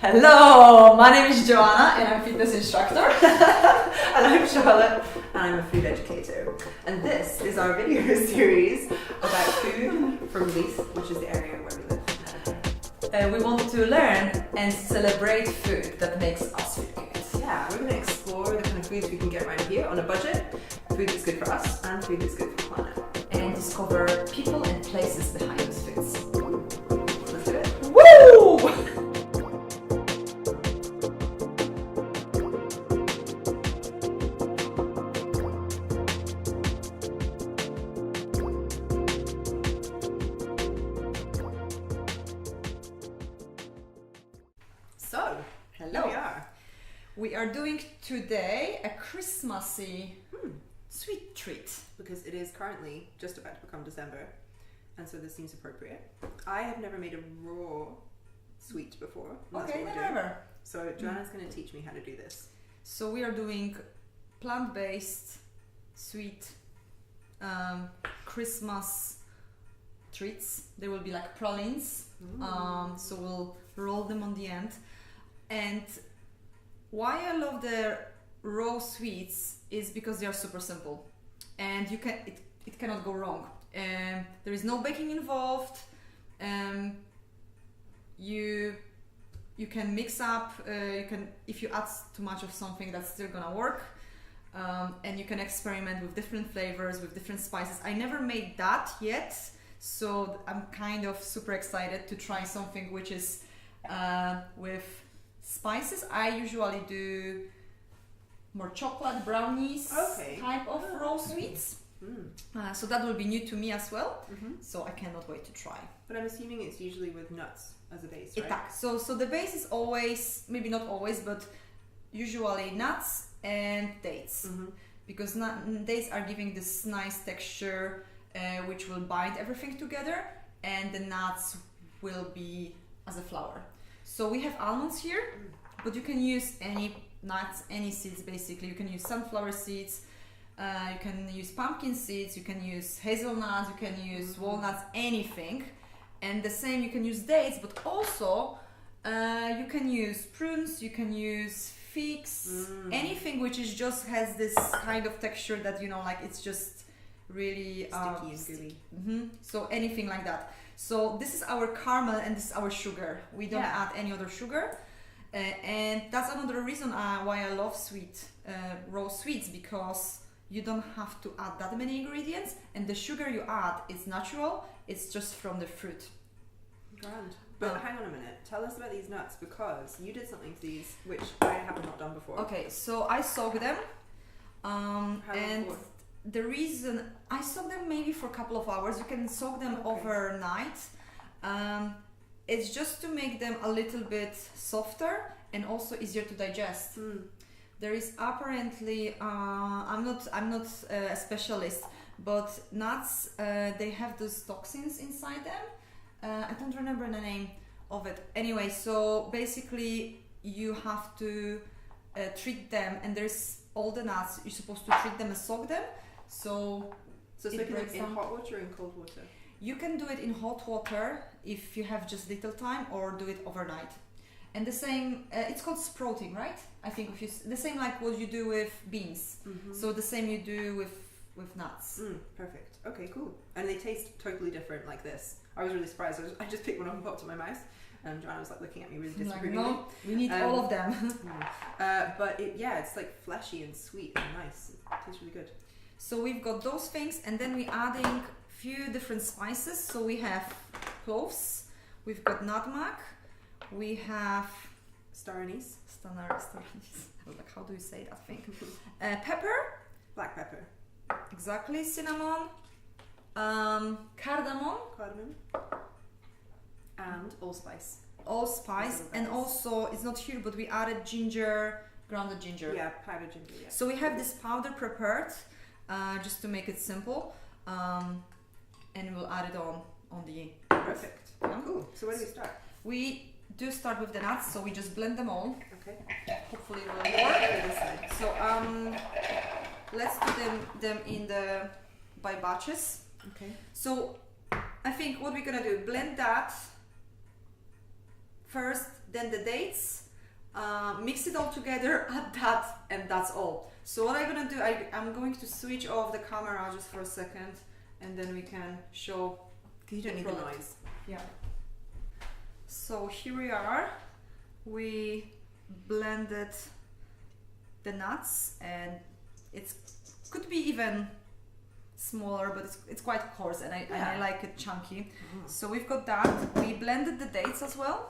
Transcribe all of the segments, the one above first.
Hello, my name is Joanna and I'm a fitness instructor. And I'm Charlotte and I'm a food educator. And this is our video series about food from Leith, which is the area where we live. We want to learn and celebrate food that makes us feel good. Yeah, we're going to explore the kind of foods we can get around here on a budget, food that's good for us and food that's good for the planet. And discover people and places behind those foods. Let's do it. Woo! So, Hello. here we are. We are doing today a Christmassy sweet treat. Because it is currently just about to become December, and so this seems appropriate. I have never made a raw sweet before. And that's Okay, what we're doing. never. So Joanna's going to teach me how to do this. So we are doing plant-based sweet Christmas treats. They will be like pralines. So we'll roll them on the end. And why I love the raw sweets is because they are super simple, and you can it cannot go wrong. There is no baking involved. You can mix up. You can, if you add too much of something, that's still gonna work. And you can experiment with different flavors, with different spices. I never made that yet, so I'm kind of super excited to try something which is with spices. I usually do more chocolate brownies type of raw sweets. So that will be new to me as well. So I cannot wait to try. But I'm assuming it's usually with nuts as a base, right? Tak. So the base is always, maybe not always, but usually nuts and dates, because dates are giving this nice texture which will bind everything together, and the nuts will be as a flour. So we have almonds here, but you can use any nuts, any seeds basically. You can use sunflower seeds, you can use pumpkin seeds, you can use hazelnuts, you can use walnuts, anything. And the same, you can use dates, but also you can use prunes, you can use figs, anything which is just has this kind of texture that, you know, like it's just really sticky and gooey. So anything like that. So this is our caramel and this is our sugar. We don't add any other sugar. And that's another reason why I love raw sweets, because you don't have to add that many ingredients, and the sugar you add is natural, it's just from the fruit. Grand. But hang on a minute, tell us about these nuts, because you did something to these which I have not done before. Okay, so I soak them. How And long for? the reason I soak them maybe for a couple of hours, you can soak them overnight. It's just to make them a little bit softer and also easier to digest. There is apparently, I'm not a specialist, but nuts, they have those toxins inside them. I don't remember the name of it. Anyway, so basically you have to treat them, and there's all the nuts, you're supposed to treat them and soak them. So soaking them in hot water or in cold water? You can do it in hot water if you have just little time, or do it overnight. And the same, it's called sprouting, right? I think if you, the same like what you do with beans. So the same you do with nuts. Perfect. Okay, cool. And they taste totally different like this. I was really surprised. I just picked one up and popped it in my mouth, and Joanna was like looking at me really disapprovingly. Like, no, we need all of them. But it's like fleshy and sweet and nice. It tastes really good. So we've got those things, and then we're adding few different spices. So we have cloves, we've got nutmeg, we have star anise. Like, how do you say that thing? Pepper, black pepper, exactly, cinnamon, cardamom, and allspice. And also it's not here, but we added ginger, grounded ginger. Yeah, powdered ginger. Yeah. So we have this powder prepared, just to make it simple, and we'll add it on the. Perfect. Cool. So where do we start? We do start with the nuts, so we just blend them all. Okay. Hopefully it will work. So let's do them by batches. Okay. So I think what we're gonna do, blend that first, then the dates, mix it all together, add that, and that's all. So what I'm gonna do, I'm going to switch off the camera just for a second, and then we can show. You don't need the noise. Yeah. So here we are. We blended the nuts, and it's could be even smaller, but it's quite coarse, and I like it chunky. So we've got that. We blended the dates as well.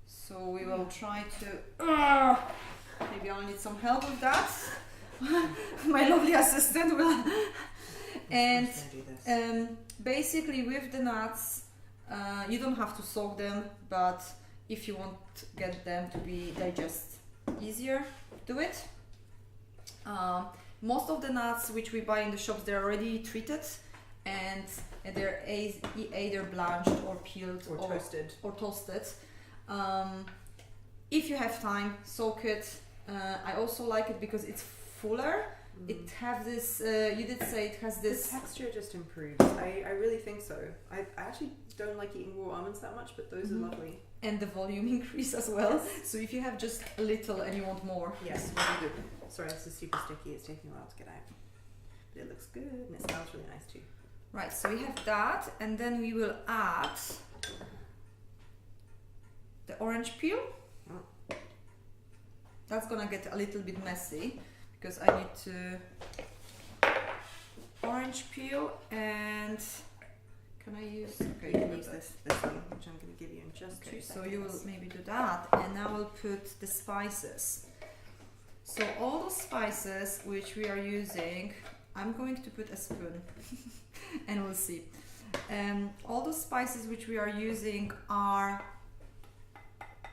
So we will try to. Maybe I'll need some help with that. My lovely assistant will. And basically with the nuts, you don't have to soak them, but if you want to get them to be digest easier, do it. Most of the nuts which we buy in the shops, they're already treated, and they're either blanched or peeled or toasted. If you have time, soak it. I also like it because it's fuller. It has this, you did say it has this... The texture just improves. I really think so. I actually don't like eating raw almonds that much, but those are lovely. And the volume increase as well. So if you have just a little and you want more, yes, really good. Sorry, this is super sticky. It's taking a while to get out. But it looks good and it smells really nice too. Right, so we have that, and then we will add the orange peel. That's gonna get a little bit messy because I need to orange peel, and can I use? Okay, you can use this thing, which I'm going to give you in just 2 seconds. So you will maybe do that, and now we'll put the spices. So all the spices which we are using, I'm going to put a spoon, and we'll see. All the spices which we are using are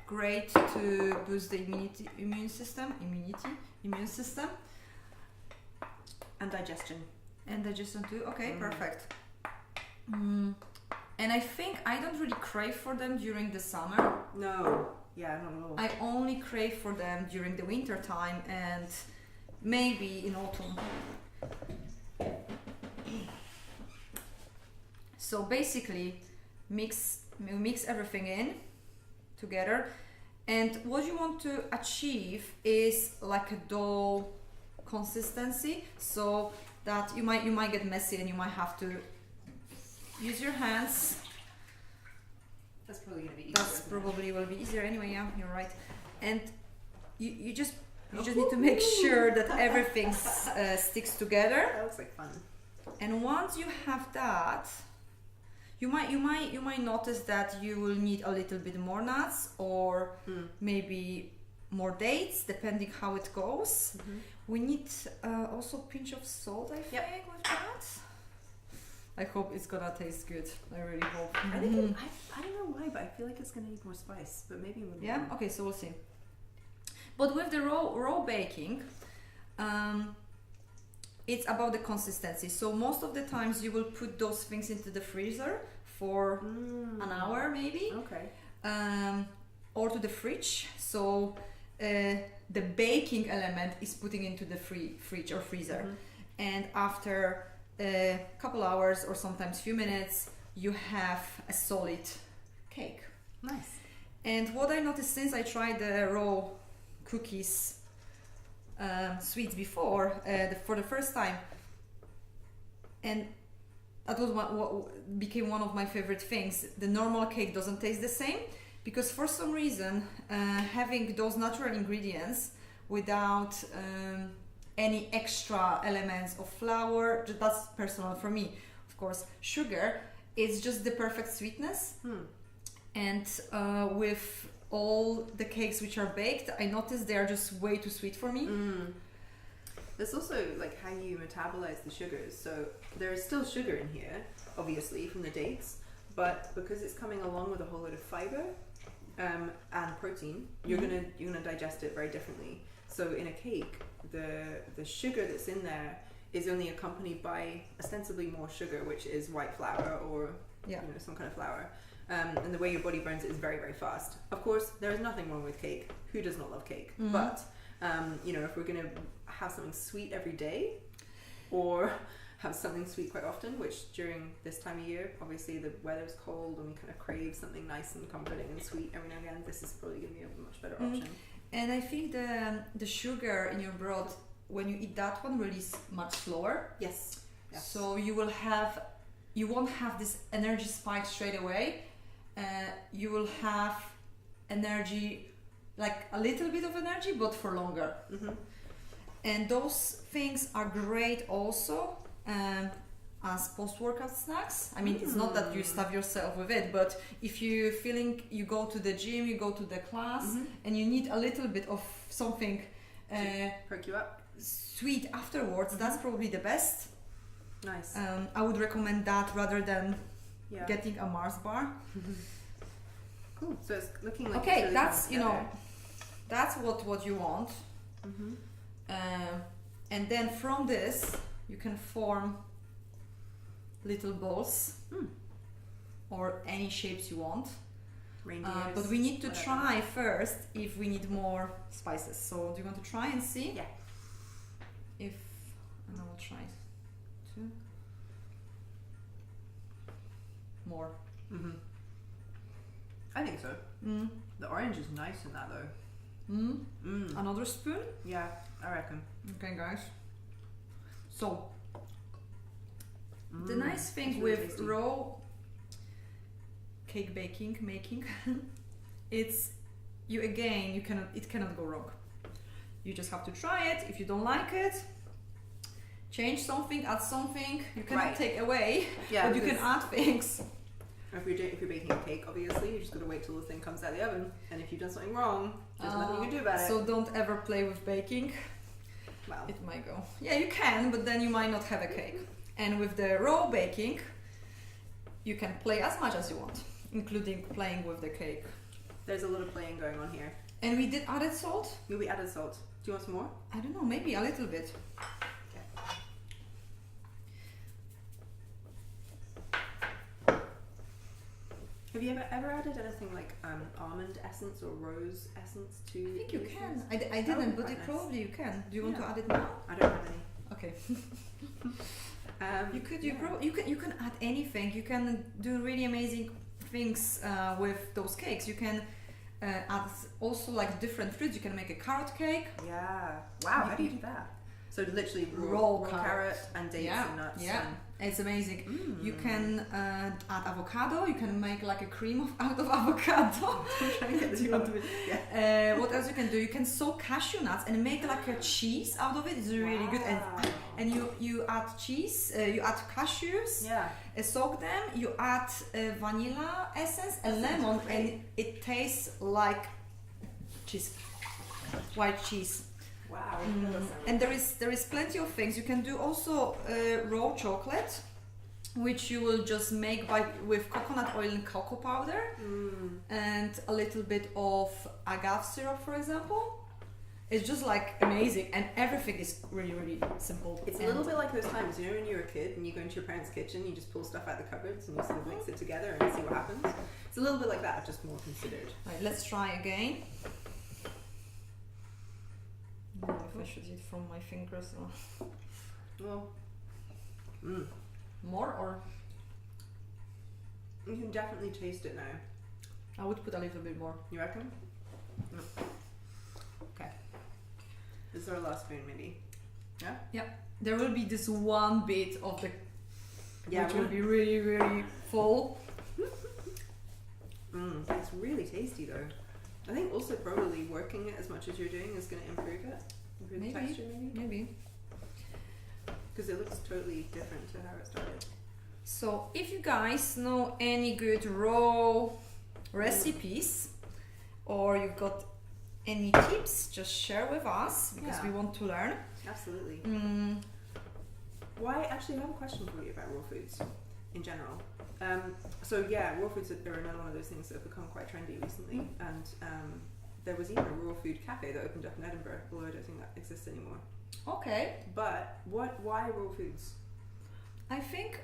great to boost the immune system, and digestion. And digestion too. Okay, perfect. And I think I don't really crave for them during the summer. No, yeah, not at all. I only crave for them during the winter time and maybe in autumn. So basically, mix everything in together, and what you want to achieve is like a dough consistency, so that you might get messy and you might have to use your hands. That's probably gonna be easier. That's probably will be easier anyway. Yeah, you're right. And you just need to make sure that everything sticks together. That looks like fun. And once you have that, you might notice that you will need a little bit more nuts or maybe more dates, depending how it goes. We need also a pinch of salt, I think, with that. I hope it's gonna taste good. I really hope. I think I don't know why, but I feel like it's gonna need more spice. But maybe we'll. Yeah. Okay. So we'll see. But with the raw baking, it's about the consistency. So most of the times you will put those things into the freezer for an hour, maybe. Okay. Or to the fridge. So the baking element is putting into the fridge or freezer, and after a couple hours or sometimes few minutes, you have a solid cake. Nice. And what I noticed since I tried the raw cookies sweets before for the first time, and that was what became one of my favorite things. The normal cake doesn't taste the same because for some reason having those natural ingredients without any extra elements of flour, that's personal for me, of course. Sugar is just the perfect sweetness. And with all the cakes which are baked, I noticed they are just way too sweet for me. There's also like how you metabolize the sugars. So there is still sugar in here, obviously from the dates, but because it's coming along with a whole lot of fiber and protein, you're gonna digest it very differently. So in a cake, the sugar that's in there is only accompanied by ostensibly more sugar, which is white flour or some kind of flour. And the way your body burns it is very, very fast. Of course, there is nothing wrong with cake. Who does not love cake? But if we're going to have something sweet every day, or have something sweet quite often, which during this time of year, obviously the weather's cold and we kind of crave something nice and comforting and sweet every now and again, this is probably going to be a much better option. And I think the sugar in your broth, when you eat that one, release much slower. Yes. So you won't have this energy spike straight away. You will have energy, like a little bit of energy, but for longer. And those things are great also as post-workout snacks. I mean, it's not that you stuff yourself with it, but if you're feeling, you go to the gym, you go to the class, and you need a little bit of something perk you up, sweet afterwards, that's probably the best. Nice. I would recommend that rather than getting a Mars bar. Cool. So it's looking like okay. Really that's that's what you want. And then from this you can form little balls or any shapes you want. But we need to try first if we need more spices. So do you want to try and see? Yeah. And I will try two more. I think so. The orange is nice in that though. Another spoon? Yeah, I reckon. Okay, guys. So the nice thing really with tasty. raw cake making, it's it cannot go wrong. You just have to try it. If you don't like it, change something, add something. You cannot take away, but you can add things. If you're baking a cake, obviously, you just got to wait till the thing comes out of the oven. And if you've done something wrong, there's nothing you can do about it. So don't ever play with baking. Well, it might go. Yeah, you can, but then you might not have a cake. And with the raw baking, you can play as much as you want, including playing with the cake. There's a lot of playing going on here. And we did added salt? Yeah, we added salt. Do you want some more? I don't know, maybe a little bit. Have you ever added anything like almond essence or rose essence to? I think you can. I didn't, but probably you can. Do you want to add it now? I don't have any. Okay. You can add anything. You can do really amazing things with those cakes. You can add also like different fruits. You can make a carrot cake. Yeah. Wow. How do you do that? So literally raw carrot and dates and nuts. Yeah. It's amazing. You can add avocado. You can make like a cream out of avocado. I'm trying to get this what else you can do? You can soak cashew nuts and make like a cheese out of it. It's really good. And you add cheese. You add cashews. Yeah. Soak them. You add vanilla essence and lemon, and it tastes like cheese, white cheese. Wow. And there is plenty of things. You can do also raw chocolate, which you will just make with coconut oil and cocoa powder and a little bit of agave syrup, for example. It's just like amazing, and everything is really, really simple. It's a little bit like those times, you know, when you're a kid and you go into your parents' kitchen, you just pull stuff out the cupboards and you sort of mix it together and see what happens. It's a little bit like that, just more considered. Right, let's try again. I don't know if I should eat from my fingers or... Well, more, or you can definitely taste it now. I would put a little bit more. You reckon? No. Okay. This is our last spoon, maybe. Yeah? Yeah. There will be this one bit of the... which will be really, really full. It's really tasty though. I think also probably working it as much as you're doing is going to improve it. Improve the texture maybe. Because it looks totally different to how it started. So if you guys know any good raw recipes or you've got any tips, just share with us because we want to learn. Absolutely. Actually I have a question for you about raw foods in general. Raw foods are another one of those things that have become quite trendy recently, and there was even a raw food cafe that opened up in Edinburgh, although I don't think that exists anymore. Okay. But why raw foods? I think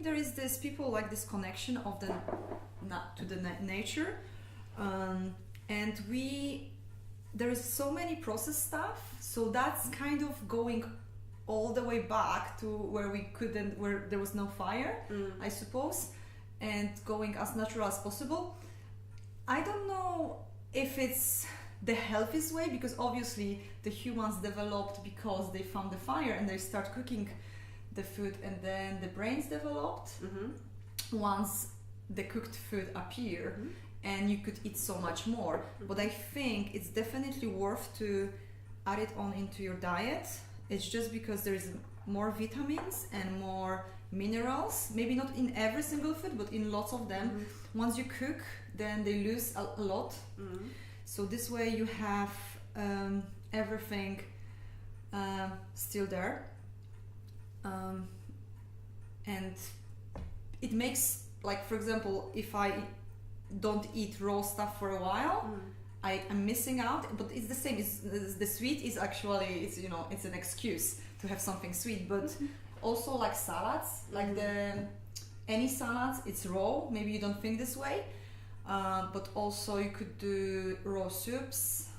there is this people like this connection of the nature, and there is so many processed stuff, so that's kind of going all the way back to where there was no fire, I suppose, and going as natural as possible. I don't know if it's the healthiest way, because obviously the humans developed because they found the fire and they start cooking the food, and then the brains developed once the cooked food appeared, and you could eat so much more. But I think it's definitely worth to add it on into your diet. It's just because there is more vitamins and more minerals, maybe not in every single food, but in lots of them. Once you cook, then they lose a lot. So this way you have everything still there, and it makes, like, for example, if I don't eat raw stuff for a while, I'm missing out. But it's the same. The sweet is actually, it's, you know, it's an excuse to have something sweet. But also like salads, like any salads, it's raw. Maybe you don't think this way, but also you could do raw soups.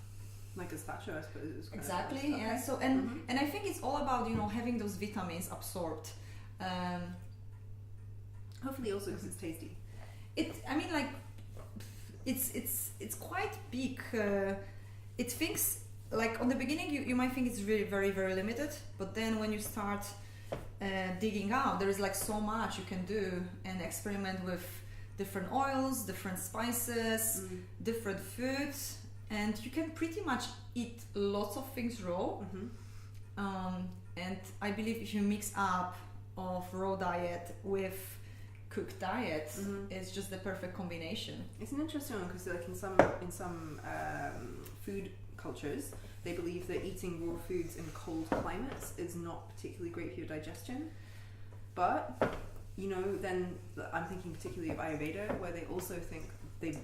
Like gazpacho, I suppose. Exactly. Yeah. So and I think it's all about, you know, having those vitamins absorbed. Hopefully also because it's tasty. It's quite big. It thinks, like, on the beginning you might think it's really very, very limited, but then when you start digging out, there is like so much you can do and experiment with different oils, different spices, different foods, and you can pretty much eat lots of things raw. And I believe if you mix up of raw diet with cooked diet, it's just the perfect combination. It's an interesting one because, like, in some food cultures, they believe that eating raw foods in cold climates is not particularly great for your digestion. But, you know, then I'm thinking particularly of Ayurveda, where they also think they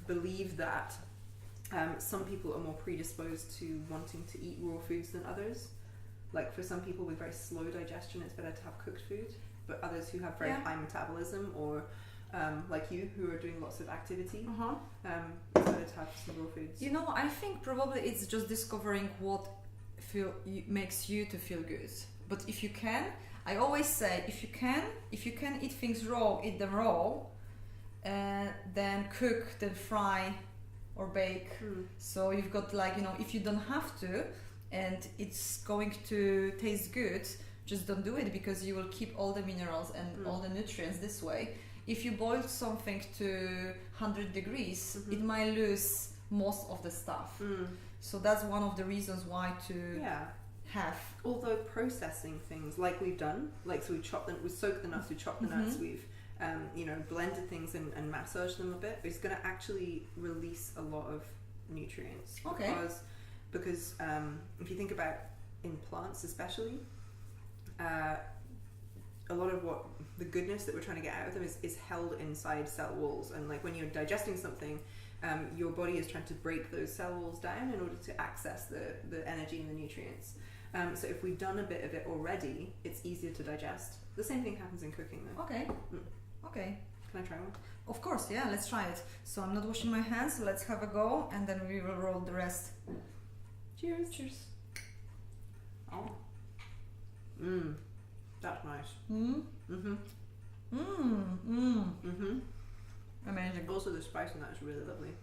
believe that some people are more predisposed to wanting to eat raw foods than others. Like, for some people with very slow digestion, it's better to have cooked food. But others who have very high metabolism, or like you, who are doing lots of activity, it's better to have some raw foods. You know, I think probably it's just discovering what makes you to feel good. But if you can, I always say, if you can eat things raw, eat them raw, then cook, then fry or bake. So you've got, like, you know, if you don't have to and it's going to taste good, just don't do it, because you will keep all the minerals and all the nutrients this way. If you boil something to 100 degrees, it might lose most of the stuff. So that's one of the reasons why to have. Although processing things like we've done, like, so we soak the nuts, we chop the nuts, we've you know, blended things and massaged them a bit, it's going to actually release a lot of nutrients. Because if you think about in plants especially, a lot of what the goodness that we're trying to get out of them is held inside cell walls, and like when you're digesting something, your body is trying to break those cell walls down in order to access the energy and the nutrients. So if we've done a bit of it already, it's easier to digest. The same thing happens in cooking though. Okay. Can I try one? Of course, yeah, let's try it. So I'm not washing my hands, so let's have a go, and then we will roll the rest. Cheers. Oh. That's nice. Amazing. Also, the spice in that is really lovely.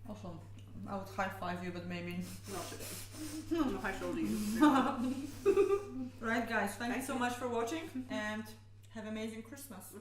Awesome. I would high five you, but maybe not today. I'm high shoulder you. Right, guys. Thank you so much for watching, and have an amazing Christmas.